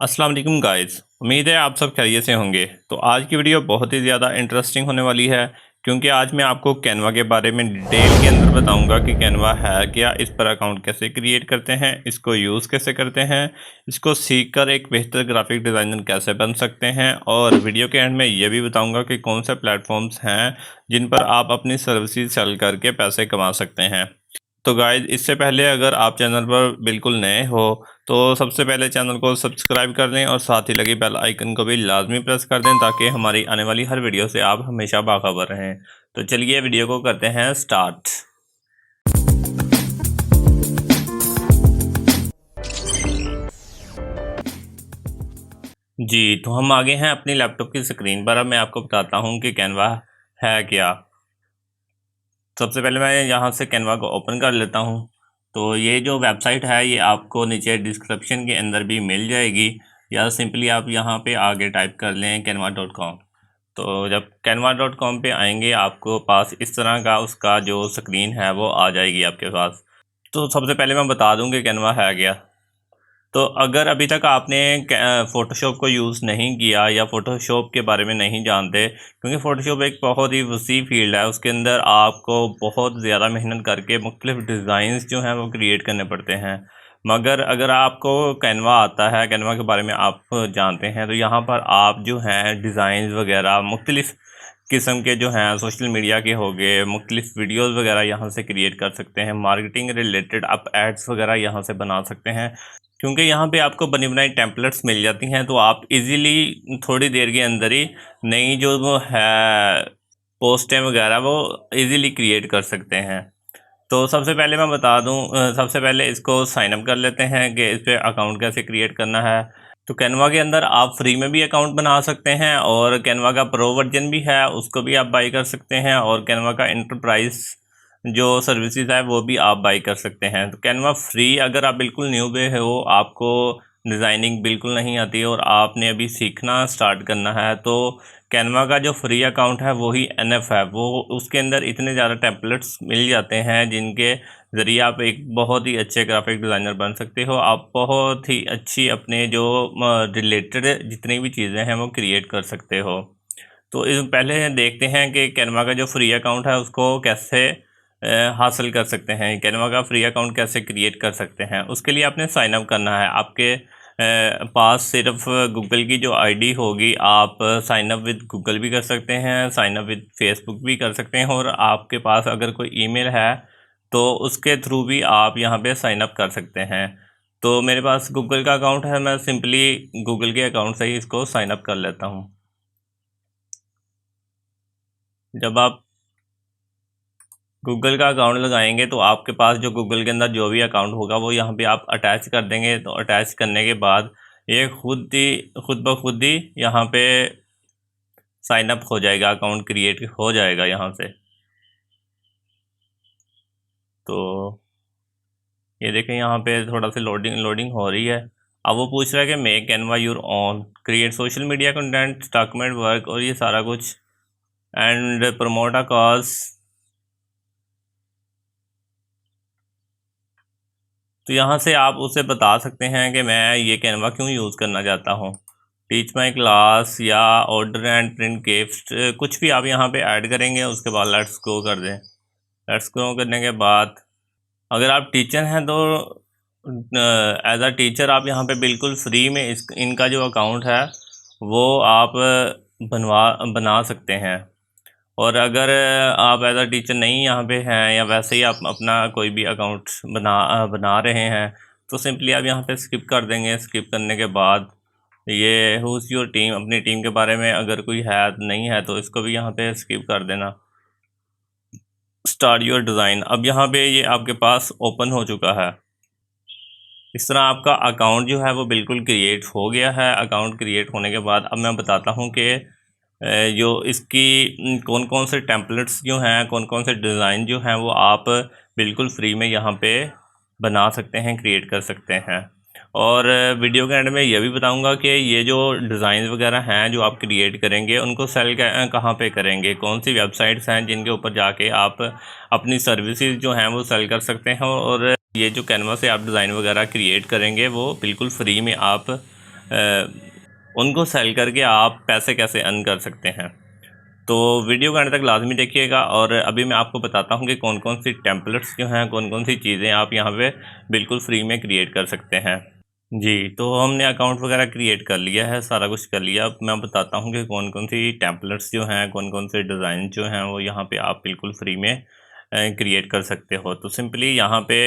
अस्सलाम वालेकुम गाइस। उम्मीद है आप सब खैरियत से होंगे। तो आज की वीडियो बहुत ही ज़्यादा इंटरेस्टिंग होने वाली है, क्योंकि आज मैं आपको कैनवा के बारे में डिटेल के अंदर बताऊंगा कि कैनवा है क्या, इस पर अकाउंट कैसे क्रिएट करते हैं, इसको यूज़ कैसे करते हैं, इसको सीखकर एक बेहतर ग्राफिक डिज़ाइनर कैसे बन सकते हैं, और वीडियो के एंड में ये भी बताऊँगा कि कौन से प्लेटफॉर्म्स हैं जिन पर आप अपनी सर्विसेज सेल करके पैसे कमा सकते हैं। तो गाइस, इससे पहले अगर आप चैनल पर बिल्कुल नए हो तो सबसे पहले चैनल को सब्सक्राइब कर लें और साथ ही लगे बेल आइकन को भी लाजमी प्रेस कर दें, ताकि हमारी आने वाली हर वीडियो से आप हमेशा बाखबर रहें। तो चलिए वीडियो को करते हैं स्टार्ट। जी, तो हम आगे हैं अपनी लैपटॉप की स्क्रीन पर। अब मैं आपको बताता हूँ कि कैनवा है क्या। सबसे पहले मैं यहाँ से कैनवा को ओपन कर लेता हूँ। तो ये जो वेबसाइट है ये आपको नीचे डिस्क्रिप्शन के अंदर भी मिल जाएगी, या सिंपली आप यहाँ पे आगे टाइप कर लें canva.com। तो जब canva.com पे आएंगे आपको पास इस तरह का उसका जो स्क्रीन है वो आ जाएगी आपके पास। तो सबसे पहले मैं बता दूँ कि कैनवा है क्या। तो अगर अभी तक आपने फ़ोटोशॉप को यूज़ नहीं किया या फ़ोटोशॉप के बारे में नहीं जानते, क्योंकि फ़ोटोशॉप एक बहुत ही वसी फील्ड है, उसके अंदर आपको बहुत ज़्यादा मेहनत करके मुख्तलिफ़ डिज़ाइंस जो हैं वो क्रिएट करने पड़ते हैं। मगर अगर आपको कैनवा आता है, कैनवा के बारे में आप जानते हैं, तो यहाँ पर आप जो हैं डिज़ाइंस वगैरह मुख्तलिफ़ किस्म के जो हैं सोशल मीडिया के हो गए, मुख्तलिफ़ वीडियोज़ वगैरह यहाँ से क्रिएट कर सकते हैं। मार्केटिंग रिलेटेड आप एड्स वगैरह यहाँ से बना सकते हैं, क्योंकि यहाँ पे आपको बनी बनाई टेम्पलेट्स मिल जाती हैं। तो आप इजीली थोड़ी देर के अंदर ही नई जो वो है पोस्टें वगैरह वो इजीली क्रिएट कर सकते हैं। तो सबसे पहले मैं बता दूं, सबसे पहले इसको साइन अप कर लेते हैं कि इस पर अकाउंट कैसे क्रिएट करना है। तो कैनवा के अंदर आप फ्री में भी अकाउंट बना सकते हैं, और कैनवा का प्रो वर्जन भी है, उसको भी आप बाई कर सकते हैं, और कैनवा का एंटरप्राइज जो सर्विसेज है वो भी आप बाई कर सकते हैं। तो कैनवा फ्री, अगर आप बिल्कुल न्यू पे हो, आपको डिज़ाइनिंग बिल्कुल नहीं आती और आपने अभी सीखना स्टार्ट करना है, तो कैनवा का जो फ्री अकाउंट है वो ही एनएफ है। वो उसके अंदर इतने ज़्यादा टेम्पलेट्स मिल जाते हैं जिनके ज़रिए आप एक बहुत ही अच्छे ग्राफिक डिज़ाइनर बन सकते हो। आप बहुत ही अच्छी अपने जो रिलेटेड जितनी भी चीज़ें हैं वो क्रिएट कर सकते हो। तो इस पहले देखते हैं कि कैनवा का जो फ्री अकाउंट है उसको कैसे हासिल कर सकते हैं। कैनवा का फ्री अकाउंट कैसे क्रिएट कर सकते हैं, उसके लिए आपने साइन अप करना है। आपके पास सिर्फ गूगल की जो आईडी होगी, आप साइन अप विद गूगल भी कर सकते हैं, साइन अप विद फेसबुक भी कर सकते हैं, और आपके पास अगर कोई ईमेल है तो उसके थ्रू भी आप यहाँ पे साइन अप कर सकते हैं। तो मेरे पास गूगल का अकाउंट है, मैं सिंपली गूगल के अकाउंट से ही इसको साइन अप कर लेता हूँ। जब आप गूगल का अकाउंट लगाएंगे तो आपके पास जो गूगल के अंदर जो भी अकाउंट होगा वो यहाँ पे आप अटैच कर देंगे। तो अटैच करने के बाद ये खुद ब खुद ही यहाँ पे साइन अप हो जाएगा, अकाउंट क्रिएट हो जाएगा यहाँ से। तो ये देखें, यहाँ पे थोड़ा सा लोडिंग लोडिंग हो रही है। अब वो पूछ रहा है कि make Canva your own, create social media content, document work, और ये सारा कुछ, एंड प्रमोट अ कॉज। तो यहाँ से आप उसे बता सकते हैं कि मैं ये कैनवा क्यों यूज़ करना चाहता हूँ। टीच माई क्लास या ऑर्डर एंड प्रिंट गिफ्ट, कुछ भी आप यहाँ पे ऐड करेंगे। उसके बाद लेट्स गो कर दें। लेट्स गो करने के बाद अगर आप टीचर हैं तो एज अ टीचर आप यहाँ पे बिल्कुल फ्री में इनका जो अकाउंट है वो आप बना सकते हैं। और अगर आप एज अ टीचर नहीं यहाँ पे हैं, या वैसे ही आप अपना कोई भी अकाउंट बना रहे हैं, तो सिंपली आप यहाँ पे स्किप कर देंगे। स्किप करने के बाद ये हुज़ योर टीम, अपनी टीम के बारे में अगर कोई है नहीं है तो इसको भी यहाँ पे स्किप कर देना। स्टार्ट योर डिज़ाइन, अब यहाँ पे ये आपके पास ओपन हो चुका है। इस तरह आपका अकाउंट जो है वो बिल्कुल क्रिएट हो गया है। अकाउंट क्रिएट होने के बाद अब मैं बताता हूँ कि जो इसकी कौन कौन से टेम्पलेट्स जो हैं, कौन कौन से डिज़ाइन जो हैं वो आप बिल्कुल फ्री में यहाँ पे बना सकते हैं, क्रिएट कर सकते हैं। और वीडियो के एंड में ये भी बताऊंगा कि ये जो डिज़ाइन वगैरह हैं जो आप क्रिएट करेंगे उनको सेल कहाँ पे करेंगे, कौन सी वेबसाइट्स हैं जिनके ऊपर जाके आप अपनी सर्विसेज जो हैं वो सेल कर सकते हैं। और ये जो कैनवा से आप डिज़ाइन वगैरह क्रिएट करेंगे वो बिल्कुल फ्री में आप उनको सेल करके आप पैसे कैसे अर्न कर सकते हैं। तो वीडियो को अंत तक लाजमी देखिएगा। और अभी मैं आपको बताता हूँ कि कौन कौन सी टेम्पलेट्स जो हैं, कौन कौन सी चीज़ें आप यहाँ पे बिल्कुल फ्री में क्रिएट कर सकते हैं। जी, तो हमने अकाउंट वगैरह क्रिएट कर लिया है, सारा कुछ कर लिया। अब मैं बताता हूँ कि कौन कौन सी टेम्पलेट्स जो हैं, कौन कौन से डिज़ाइन जो हैं वो यहाँ पे आप बिल्कुल फ्री में क्रिएट कर सकते हो। तो सिंपली यहाँ पे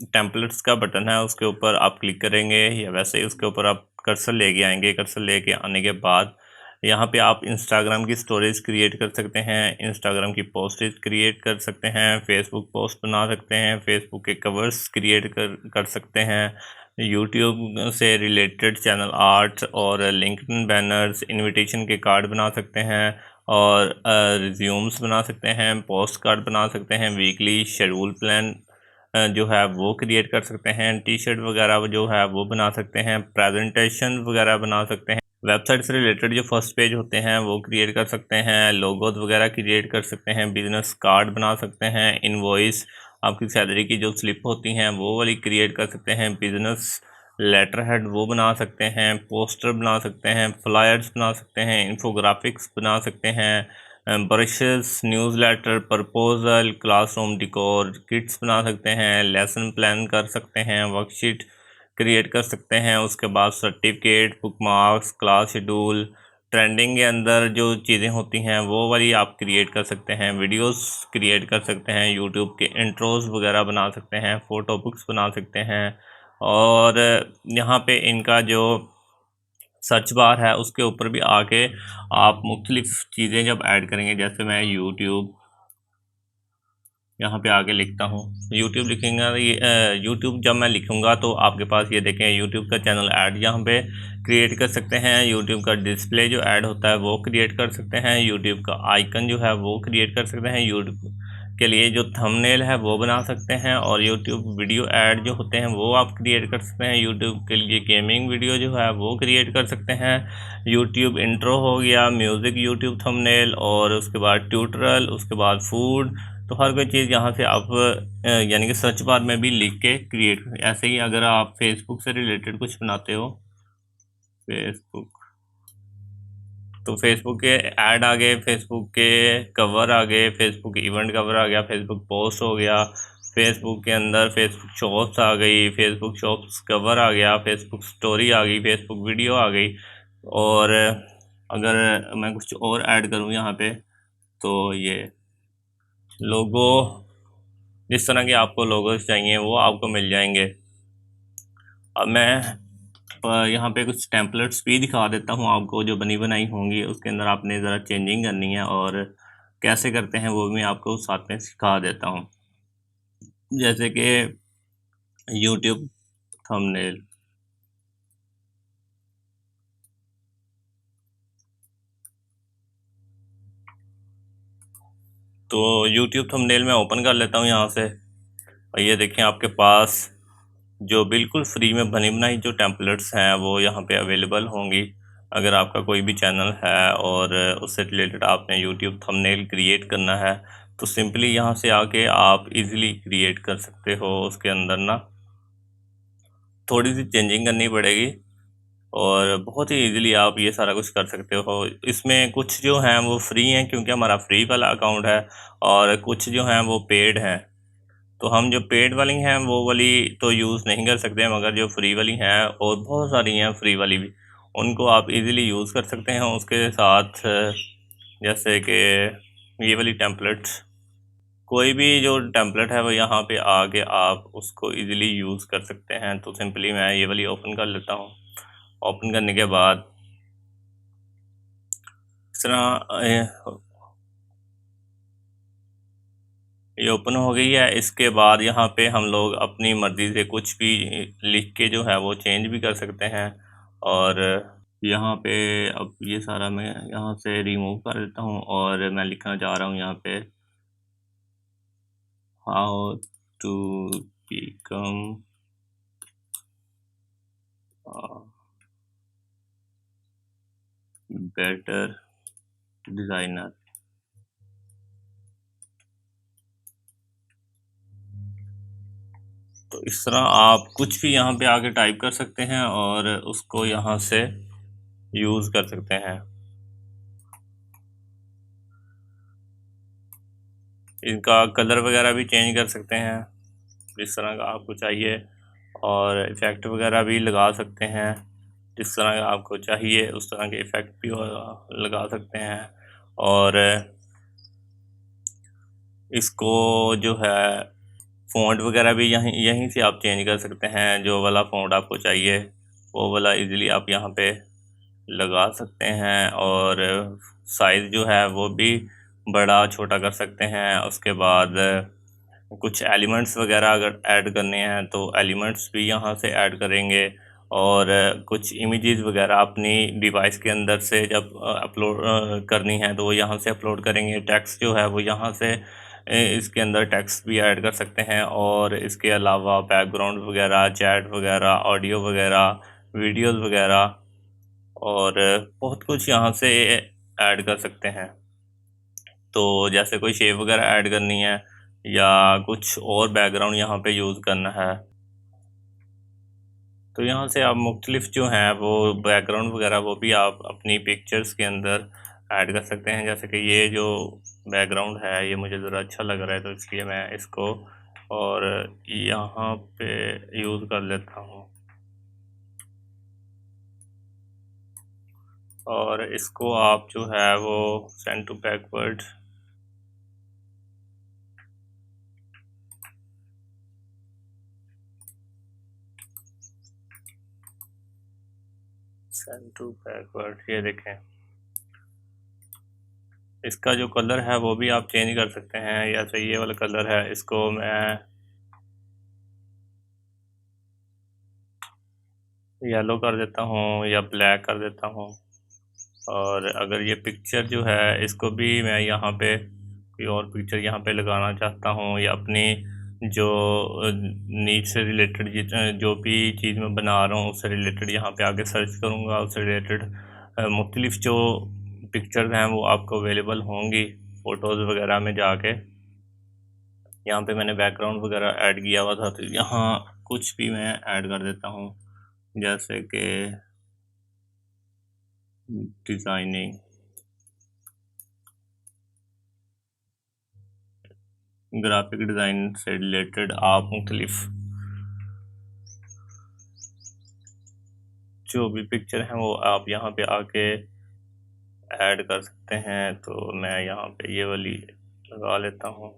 टेम्पलेट्स का बटन है, उसके ऊपर आप क्लिक करेंगे या वैसे ही उसके ऊपर आप कर्सर लेके आएंगे। कर्सर लेके आने के बाद यहाँ पे आप इंस्टाग्राम की स्टोरेज क्रिएट कर सकते हैं, इंस्टाग्राम की पोस्टेज क्रिएट कर सकते हैं, फेसबुक पोस्ट बना सकते हैं, फेसबुक के कवर्स क्रिएट कर सकते हैं, यूट्यूब से रिलेटेड चैनल आर्ट और लिंक्डइन बैनर्स, इनविटेशन के कार्ड बना सकते हैं और रिज्यूम्स बना सकते हैं, पोस्ट कार्ड बना सकते हैं, वीकली शेड्यूल प्लान जो है वो क्रिएट कर सकते हैं, टी शर्ट वगैरह जो है वो बना सकते हैं, प्रेजेंटेशन वगैरह बना सकते हैं, वेबसाइट से रिलेटेड जो फर्स्ट पेज होते हैं वो क्रिएट कर सकते हैं, लोगोज वगैरह क्रिएट कर सकते हैं, बिजनेस कार्ड बना सकते हैं, इनवॉइस आपकी सैलरी की जो स्लिप होती हैं वो वाली क्रिएट कर सकते हैं, बिजनेस लेटर हेड वो बना सकते हैं, पोस्टर बना सकते हैं, फ्लायर्स बना सकते हैं, इन्फोग्राफिक्स बना सकते हैं, brochures, newsletter, proposal, classroom decor kits बना सकते हैं, लेसन प्लान कर सकते हैं, वर्कशीट क्रिएट कर सकते हैं। उसके बाद certificate, bookmarks, class schedule, trending के अंदर जो चीज़ें होती हैं वो वाली आप क्रिएट कर सकते हैं, वीडियोस क्रिएट कर सकते हैं, यूट्यूब के इंट्रोज वगैरह बना सकते हैं, फ़ोटो बुक्स बना सकते हैं। और यहाँ पे इनका जो सर्च बार है उसके ऊपर भी आके आप मुख्तलिफ़ चीज़ें जब ऐड करेंगे, जैसे मैं यूट्यूब यहाँ पे आगे लिखता हूँ, यूट्यूब लिखेंगे। ये यूट्यूब जब मैं लिखूँगा तो आपके पास ये देखें यूट्यूब का चैनल ऐड यहाँ पे क्रिएट कर सकते हैं, यूट्यूब का डिस्प्ले जो ऐड होता है वो क्रिएट कर सकते हैं, यूट्यूब का आइकन जो है वो क्रिएट कर सकते हैं, यूट्यूब के लिए जो थंबनेल है वो बना सकते हैं, और यूट्यूब वीडियो ऐड जो होते हैं वो आप क्रिएट कर सकते हैं, यूट्यूब के लिए गेमिंग वीडियो जो है वो क्रिएट कर सकते हैं, यूट्यूब इंट्रो हो गया, म्यूज़िक, यूट्यूब थंबनेल, और उसके बाद ट्यूटोरियल, उसके बाद फूड। तो हर कोई चीज़ यहाँ से आप यानी कि सर्च बार में भी लिख के क्रिएट। ऐसे ही अगर आप फेसबुक से रिलेटेड कुछ बनाते हो, फेसबुक, तो फेसबुक के ऐड आ गए, फेसबुक के कवर आ गए, फेसबुक इवेंट कवर आ गया, फेसबुक पोस्ट हो गया, फेसबुक के अंदर फेसबुक शॉप्स आ गई, फेसबुक शॉप्स कवर आ गया, फेसबुक स्टोरी आ गई, फेसबुक वीडियो आ गई। और अगर मैं कुछ और ऐड करूँ यहाँ पे, तो ये लोगो, जिस तरह के आपको लोगोस चाहिए वो आपको मिल जाएंगे। अब मैं यहाँ पे कुछ टेम्पलेट्स भी दिखा देता हूँ आपको, जो बनी बनाई होंगी उसके अंदर आपने ज़रा चेंजिंग करनी है, और कैसे करते हैं वो भी मैं आपको साथ में सिखा देता हूँ। जैसे कि यूट्यूब थंबनेल, तो यूट्यूब थंबनेल मैं ओपन कर लेता हूँ यहाँ से, और ये देखें आपके पास जो बिल्कुल फ्री में बनी बनाई जो टेम्पलेट्स हैं वो यहाँ पे अवेलेबल होंगी। अगर आपका कोई भी चैनल है और उससे रिलेटेड आपने यूट्यूब थंबनेल क्रिएट करना है, तो सिंपली यहाँ से आके आप इजीली क्रिएट कर सकते हो। उसके अंदर ना थोड़ी सी चेंजिंग करनी पड़ेगी, और बहुत ही इजीली आप ये सारा कुछ कर सकते हो। इसमें कुछ जो हैं वो फ्री हैं क्योंकि हमारा फ्री वाला अकाउंट है, और कुछ जो हैं वो पेड हैं। तो हम जो पेड वाली हैं वो वाली तो यूज़ नहीं कर सकते, मगर जो फ्री वाली हैं, और बहुत सारी हैं फ्री वाली भी, उनको आप इजीली यूज़ कर सकते हैं। उसके साथ जैसे कि ये वाली टेम्पलेट्स, कोई भी जो टेम्पलेट है वो यहाँ पे आके आप उसको इजीली यूज़ कर सकते हैं। तो सिंपली मैं ये वाली ओपन कर लेता हूँ। ओपन करने के बाद इस तरह ये ओपन हो गई है। इसके बाद यहाँ पे हम लोग अपनी मर्ज़ी से कुछ भी लिख के जो है वो चेंज भी कर सकते हैं। और यहाँ पे अब ये सारा मैं यहाँ से रिमूव कर देता हूँ, और मैं लिखना चाह रहा हूँ यहाँ पे, how to become better designer. तो तो इस तरह आप कुछ भी यहाँ पे आके टाइप कर सकते हैं और उसको यहाँ से यूज़ कर सकते हैं। इनका कलर वगैरह भी चेंज कर सकते हैं जिस तरह का आपको चाहिए, और इफ़ेक्ट वगैरह भी लगा सकते हैं जिस तरह का आपको चाहिए उस तरह के इफ़ेक्ट भी लगा सकते हैं। और इसको जो है फ़ॉन्ट वगैरह भी यहीं यहीं से आप चेंज कर सकते हैं। जो वाला फ़ॉन्ट आपको चाहिए वो वाला इजीली आप यहाँ पे लगा सकते हैं, और साइज़ जो है वो भी बड़ा छोटा कर सकते हैं। उसके बाद कुछ एलिमेंट्स वगैरह अगर ऐड करने हैं तो एलिमेंट्स भी यहाँ से ऐड करेंगे, और कुछ इमेजेस वगैरह अपनी डिवाइस के अंदर से जब अपलोड करनी है तो वो यहाँ से अपलोड करेंगे। टेक्स्ट जो है वो यहाँ से इसके अंदर टेक्स्ट भी ऐड कर सकते हैं, और इसके अलावा बैकग्राउंड वगैरह, चैट वगैरह, ऑडियो वगैरह, वीडियोस वगैरह, और बहुत कुछ यहाँ से ऐड कर सकते हैं। तो जैसे कोई शेप वगैरह ऐड करनी है या कुछ और बैकग्राउंड यहाँ पे यूज़ करना है तो यहाँ से आप मुख्तलिफ जो हैं वो बैकग्राउंड वगैरह वो भी आप अपनी पिक्चर्स के अंदर ऐड कर सकते हैं। जैसे कि ये जो बैकग्राउंड है ये मुझे ज़रा अच्छा लग रहा है तो इसलिए मैं इसको और यहाँ पे यूज़ कर लेता हूँ, और इसको आप जो है वो सेंड टू बैकवर्ड ये देखें। इसका जो कलर है वो भी आप चेंज कर सकते हैं। जैसे ये वाला कलर है इसको मैं येलो कर देता हूँ या ब्लैक कर देता हूँ। और अगर ये पिक्चर जो है इसको भी मैं यहाँ पे कोई और पिक्चर यहाँ पे लगाना चाहता हूँ, या अपनी जो नीड से रिलेटेड जो भी चीज़ मैं बना रहा हूँ उससे रिलेटेड यहाँ पे आके सर्च करूँगा, उससे रिलेटेड मुख्तलिफ जो पिक्चर्स हैं वो आपको अवेलेबल होंगी फ़ोटोज़ वगैरह में जाके। यहाँ पे मैंने बैकग्राउंड वगैरह ऐड किया हुआ था तो यहाँ कुछ भी मैं ऐड कर देता हूँ, जैसे कि डिज़ाइनिंग, ग्राफिक डिज़ाइन से रिलेटेड आप मुख्तलिफ जो भी पिक्चर हैं वो आप यहाँ पे आके ऐड कर सकते हैं। तो मैं यहाँ पे ये वाली लगा लेता हूँ।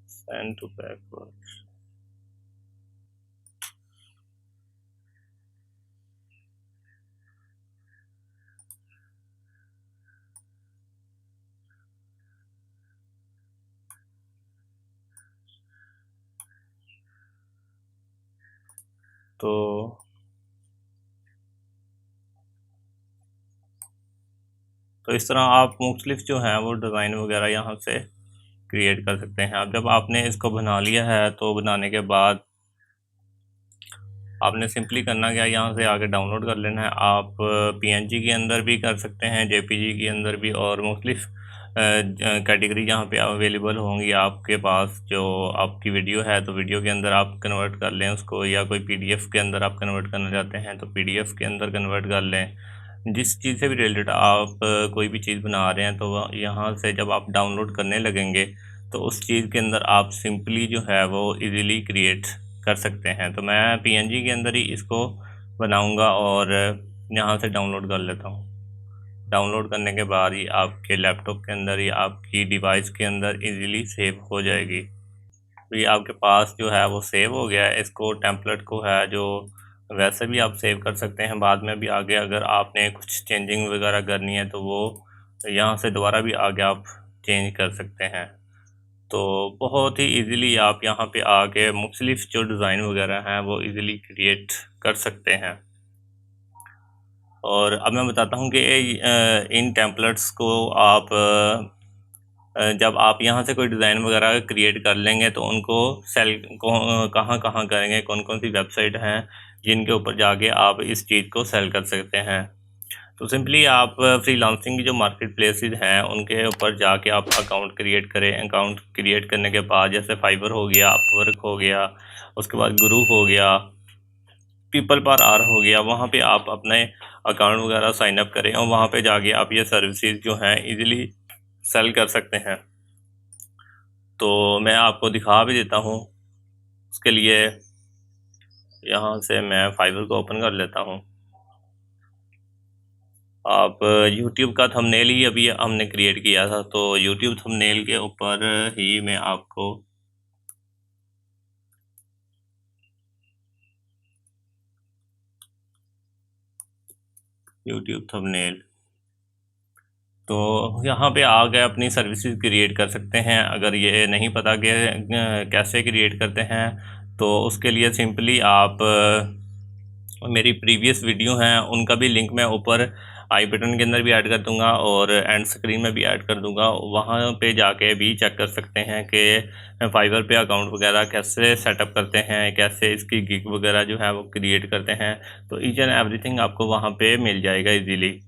Send to backward. तो इस तरह आप मुख्तलिफ जो हैं वो डिज़ाइन वगैरह यहाँ से क्रिएट कर सकते हैं। अब जब आपने इसको बना लिया है तो बनाने के बाद आपने सिंपली करना क्या, यहाँ से आके डाउनलोड कर लेना है। आप पीएनजी के अंदर भी कर सकते हैं, जेपीजी के अंदर भी, और मुख्तलिफ कैटेगरी यहाँ पे अवेलेबल होंगी आपके पास। जो आपकी वीडियो है तो वीडियो के अंदर आप कन्वर्ट कर लें उसको, या कोई पीडीएफ के अंदर आप कन्वर्ट करना चाहते हैं तो पीडीएफ के अंदर कन्वर्ट कर लें। जिस चीज़ से भी रिलेटेड आप कोई भी चीज़ बना रहे हैं तो यहाँ से जब आप डाउनलोड करने लगेंगे तो उस चीज़ के अंदर आप सिंपली जो है वो इजीली क्रिएट कर सकते हैं। तो मैं पीएनजी के अंदर ही इसको बनाऊंगा और यहाँ से डाउनलोड कर लेता हूँ। डाउनलोड करने के बाद ही आपके लैपटॉप के अंदर या आपकी डिवाइस के अंदर इजीली सेव हो जाएगी। तो ये आपके पास जो है वो सेव हो गया है। इसको टेम्पलेट को है जो वैसे भी आप सेव कर सकते हैं बाद में भी आगे, अगर आपने कुछ चेंजिंग वगैरह करनी है तो वो यहाँ से दोबारा भी आगे आप चेंज कर सकते हैं। तो बहुत ही इजीली आप यहाँ पे आके मुख्तलिफ जो डिज़ाइन वगैरह हैं वो इजीली क्रिएट कर सकते हैं। और अब मैं बताता हूँ कि इन टेम्पलेट्स को आप जब आप यहाँ से कोई डिज़ाइन वगैरह क्रिएट कर लेंगे तो उनको सेल कहाँ कहाँ करेंगे, कौन कौन सी वेबसाइट हैं जिनके ऊपर जाके आप इस चीज़ को सेल कर सकते हैं। तो सिंपली आप फ्रीलांसिंग की जो मार्केट प्लेसेस हैं उनके ऊपर जाके आप अकाउंट क्रिएट करें। अकाउंट क्रिएट करने के बाद जैसे फाइवर हो गया, अपवर्क हो गया, उसके बाद ग्रुप हो गया, पीपल पर आर हो गया, वहाँ पे आप अपने अकाउंट वगैरह साइन अप करें और वहाँ पे जाके आप ये सर्विसेज जो हैं इजीली सेल कर सकते हैं। तो मैं आपको दिखा भी देता हूँ। उसके लिए यहाँ से मैं फाइवर को ओपन कर लेता हूँ। आप यूट्यूब का थंबनेल ही अभी हमने क्रिएट किया था, तो यूट्यूब थंबनेल के ऊपर ही मैं आपको यूट्यूब थंबनेल, तो यहाँ पे आ गए अपनी सर्विसेज क्रिएट कर सकते हैं। अगर ये नहीं पता कि कैसे क्रिएट करते हैं तो उसके लिए सिंपली आप मेरी प्रीवियस वीडियो हैं उनका भी लिंक मैं ऊपर आई बटन के अंदर भी ऐड कर दूंगा और एंड स्क्रीन में भी ऐड कर दूंगा। वहाँ पे जाके भी चेक कर सकते हैं कि फाइवर पे अकाउंट वगैरह कैसे सेटअप करते हैं, कैसे इसकी गिग वगैरह जो है वो क्रिएट करते हैं। तो ईच एंड एवरीथिंग आपको वहाँ पे मिल जाएगा इजीली।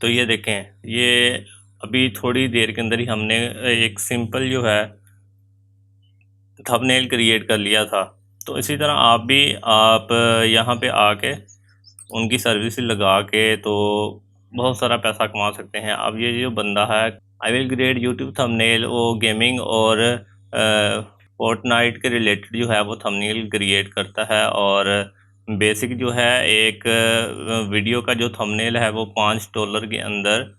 तो ये देखें, ये अभी थोड़ी देर के अंदर ही हमने एक सिंपल जो है थंबनेल क्रिएट कर लिया था। तो इसी तरह आप यहाँ पे आके उनकी सर्विस लगा के तो बहुत सारा पैसा कमा सकते हैं। अब ये जो बंदा है I will create YouTube thumbnail, वो गेमिंग और फोर्टनाइट के रिलेटेड जो है वो थंबनेल क्रिएट करता है। और बेसिक जो है एक वीडियो का जो थंबनेल है वो $5 के अंदर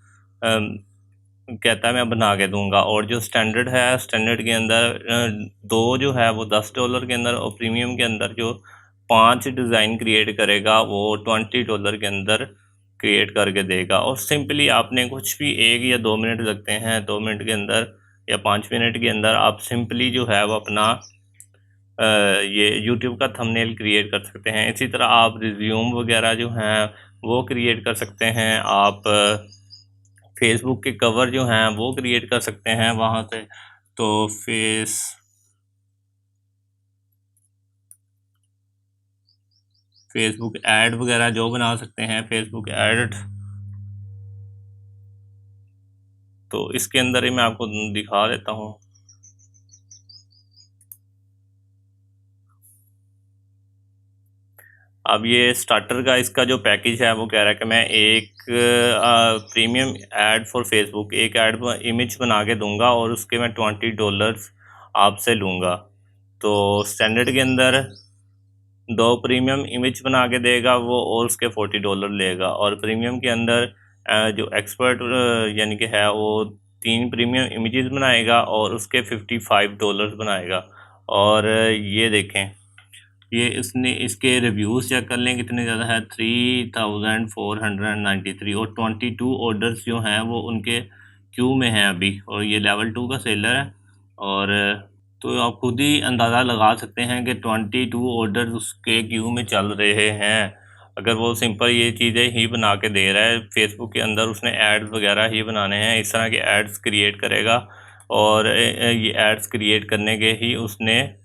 कहता है मैं बना के दूंगा। और जो स्टैंडर्ड है, स्टैंडर्ड के अंदर दो जो है वो $10 के अंदर, और प्रीमियम के अंदर जो 5 डिज़ाइन क्रिएट करेगा वो $20 के अंदर क्रिएट करके देगा। और सिंपली आपने कुछ भी 1 या 2 मिनट लगते हैं, 2 मिनट के अंदर या 5 मिनट के अंदर आप सिंपली जो है वो अपना ये यूट्यूब का थंबनेल क्रिएट कर सकते हैं। इसी तरह आप रिज्यूम वगैरह जो हैं वो क्रिएट कर सकते हैं। आप फेसबुक के कवर जो हैं वो क्रिएट कर सकते हैं वहाँ से। तो फेसबुक ऐड वगैरह जो बना सकते हैं, फेसबुक ऐड। तो इसके अंदर ही मैं आपको दिखा देता हूँ। अब ये स्टार्टर का इसका जो पैकेज है वो कह रहा है कि मैं एक प्रीमियम ऐड फॉर फेसबुक, एक ऐड इमेज बना के दूंगा और उसके मैं $20 आपसे लूँगा। तो स्टैंडर्ड के अंदर 2 प्रीमियम इमेज बना के देगा वो और उसके $40 लेगा। और प्रीमियम के अंदर जो एक्सपर्ट यानी कि है वो 3 प्रीमियम इमेजेस बनाएगा और उसके $55 बनाएगा। और ये देखें, ये इसने इसके रिव्यूज़ चेक कर लें कितने ज़्यादा है, 3493, और 22 ऑर्डर्स जो हैं वो उनके क्यू में हैं अभी, और ये लेवल 2 का सेलर है। और तो आप खुद ही अंदाज़ा लगा सकते हैं कि 22 ऑर्डर उसके क्यू में चल रहे हैं। अगर वो सिंपल ये चीज़ें ही बना के दे रहा है, फेसबुक के अंदर उसने एड्स वगैरह ही बनाने हैं, इस तरह के एड्स क्रिएट करेगा। और ये एड्स क्रिएट करने के ही उसने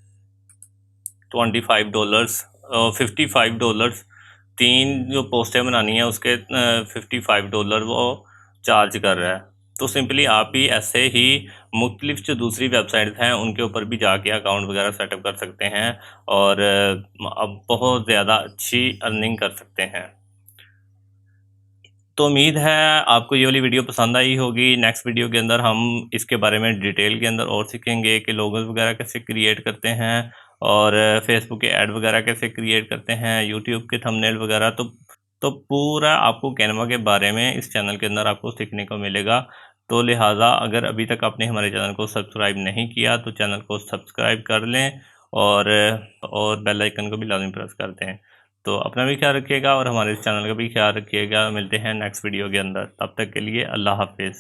$25 और $55, 3 जो पोस्टें बनानी है उसके $55 वो चार्ज कर रहा है। तो सिंपली आप भी ऐसे ही मुख्तलिफ जो दूसरी वेबसाइट्स हैं उनके ऊपर भी जाके अकाउंट वगैरह सेटअप कर सकते हैं और अब बहुत ज़्यादा अच्छी अर्निंग कर सकते हैं। तो उम्मीद है आपको ये वाली वीडियो पसंद आई होगी। नेक्स्ट वीडियो के अंदर हम इसके बारे में डिटेल के अंदर और सीखेंगे कि लोगोस वगैरह कैसे क्रिएट करते हैं और फेसबुक के ऐड वगैरह कैसे क्रिएट करते हैं, यूट्यूब के थंबनेल वगैरह। तो पूरा आपको कैनवा के बारे में इस चैनल के अंदर आपको सीखने को मिलेगा। तो लिहाजा अगर अभी तक आपने हमारे चैनल को सब्सक्राइब नहीं किया तो चैनल को सब्सक्राइब कर लें और बेल आइकन को भी लाजमी प्रेस कर दें। तो अपना भी ख्याल रखिएगा और हमारे इस चैनल का भी ख्याल रखिएगा। मिलते हैं नेक्स्ट वीडियो के अंदर, तब तक के लिए अल्लाह हाफिज़।